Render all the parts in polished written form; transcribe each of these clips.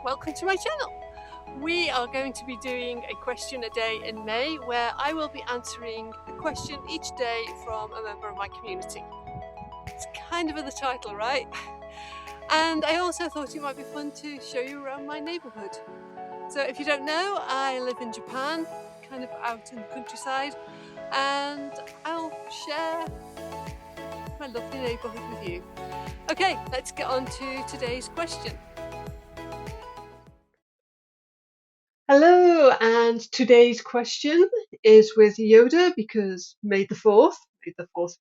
welcome to my channel. We are going to be doing a question a day in May where I will be answering a question each day from a member of my community. It's kind of in the title, right? And I also thought it might be fun to show you around my neighbourhood. So if you don't know, I live in Japan, kind of out in the countryside, and I'll share my lovely neighbourhood with you. Okay, let's get on to today's question. Hello, and today's question is with Yoda because may the 4th be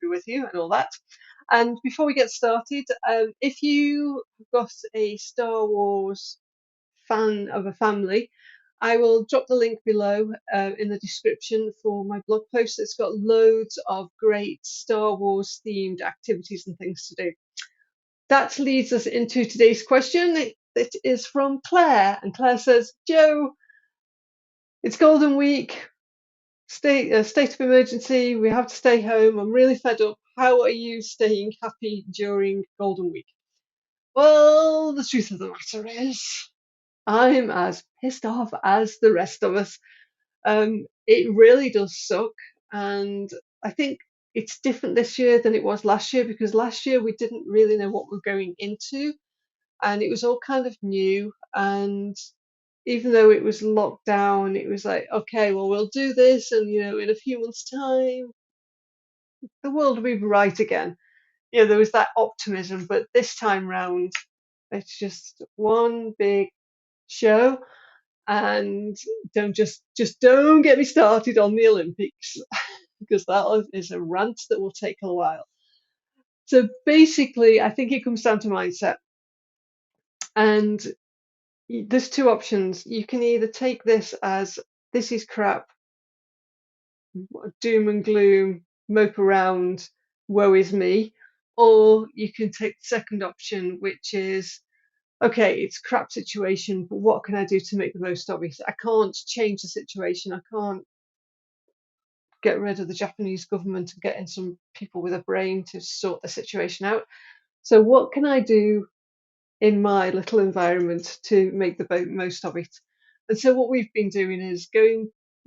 with you and all that. And before we get started, if you have got a Star Wars fan of a family, I will drop the link below in the description for my blog post. It's got loads of great Star Wars themed activities and things to do. That leads us into today's question. It is from Claire, and Claire says, Joe, it's Golden Week, state of emergency, we have to stay home, I'm really fed up. How are you staying happy during Golden Week? Well, the truth of the matter is, I'm as pissed off as the rest of us. It really does suck, and I think it's different this year than it was last year because last year we didn't really know what we were going into, and it was all kind of new. And even though it was locked down, it was like, okay, well, we'll do this, and in a few months' time, the world will be right again. There was that optimism, but this time round, it's just one big show. And don't don't get me started on the Olympics because that is a rant that will take a while. So basically, I think it comes down to mindset, and there's two options. You can either take this as this is crap, doom and gloom, mope around, woe is me, or you can take the second option, which is okay, it's a crap situation, but what can I do to make the most of it? I can't change the situation. I can't get rid of the Japanese government and get in some people with a brain to sort the situation out. So what can I do in my little environment to make the most of it? And so what we've been doing is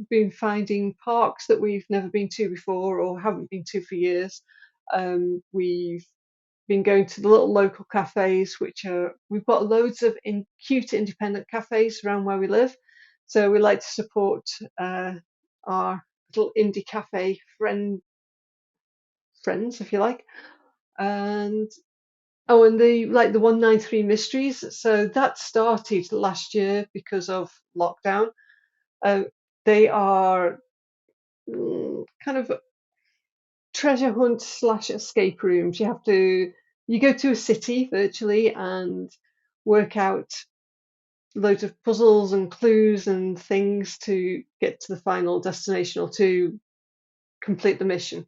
been finding parks that we've never been to before or haven't been to for years. We've been going to the little local cafes, we've got loads of cute independent cafes around where we live. So we like to support our little indie cafe friends, if you like. And and the 193 Mysteries. So that started last year because of lockdown. They are kind of treasure hunt / escape rooms. You go to a city virtually and work out loads of puzzles and clues and things to get to the final destination or to complete the mission.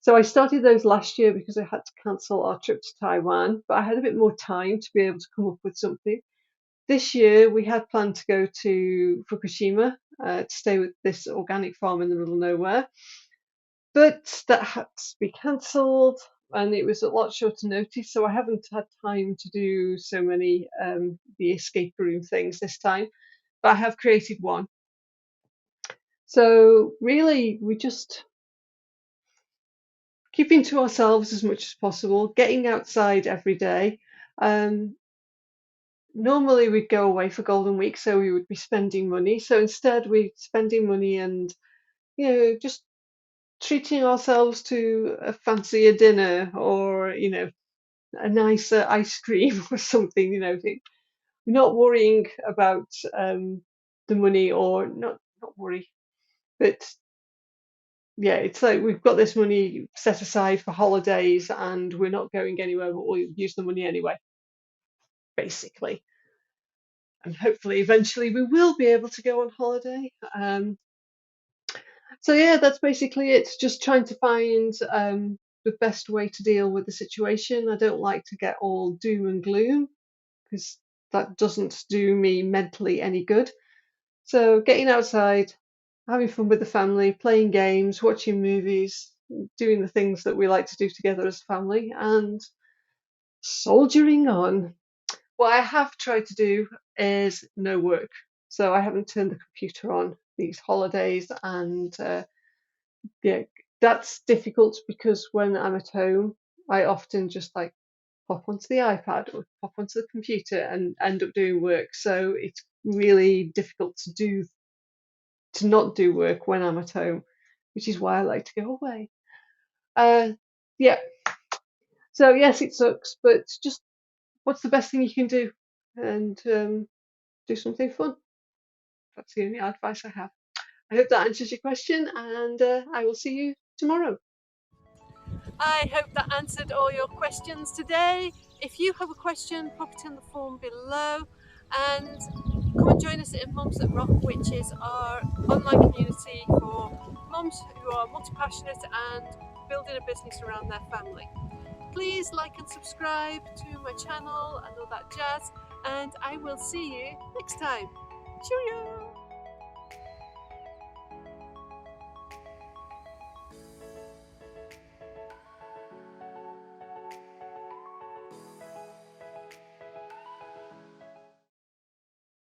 So I started those last year because I had to cancel our trip to Taiwan, but I had a bit more time to be able to come up with something. This year we had planned to go to Fukushima to stay with this organic farm in the middle of nowhere, but that had to be cancelled and it was a lot shorter notice, so I haven't had time to do so many the escape room things this time, but I have created one. So really we just keeping to ourselves as much as possible, getting outside every day. Normally we'd go away for Golden Week, so we would be spending money. So instead we're spending money and just treating ourselves to a fancier dinner or a nicer ice cream or something. We're not worrying about the money, or not worry, but yeah, it's like we've got this money set aside for holidays and we're not going anywhere, but we'll use the money anyway, basically. And hopefully, eventually, we will be able to go on holiday. So yeah, that's basically it. Just trying to find the best way to deal with the situation. I don't like to get all doom and gloom because that doesn't do me mentally any good. So getting outside, having fun with the family, playing games, watching movies, doing the things that we like to do together as a family, and soldiering on. What I have tried to do is no work. So I haven't turned the computer on these holidays, and yeah, that's difficult because when I'm at home, I often just like pop onto the iPad or pop onto the computer and end up doing work. So it's really difficult to not do work when I'm at home, which is why I like to go away. Uh, yeah. So yes, it sucks, but just what's the best thing you can do, and do something fun. That's the only advice I have. I hope that answers your question, and I will see you tomorrow. I hope that answered all your questions today. If you have a question, pop it in the form below, and come and join us in Mums That Rock, which is our online community for mums who are multi-passionate and building a business around their family. Please like and subscribe to my channel and all that jazz, and I will see you next time. Cheerio!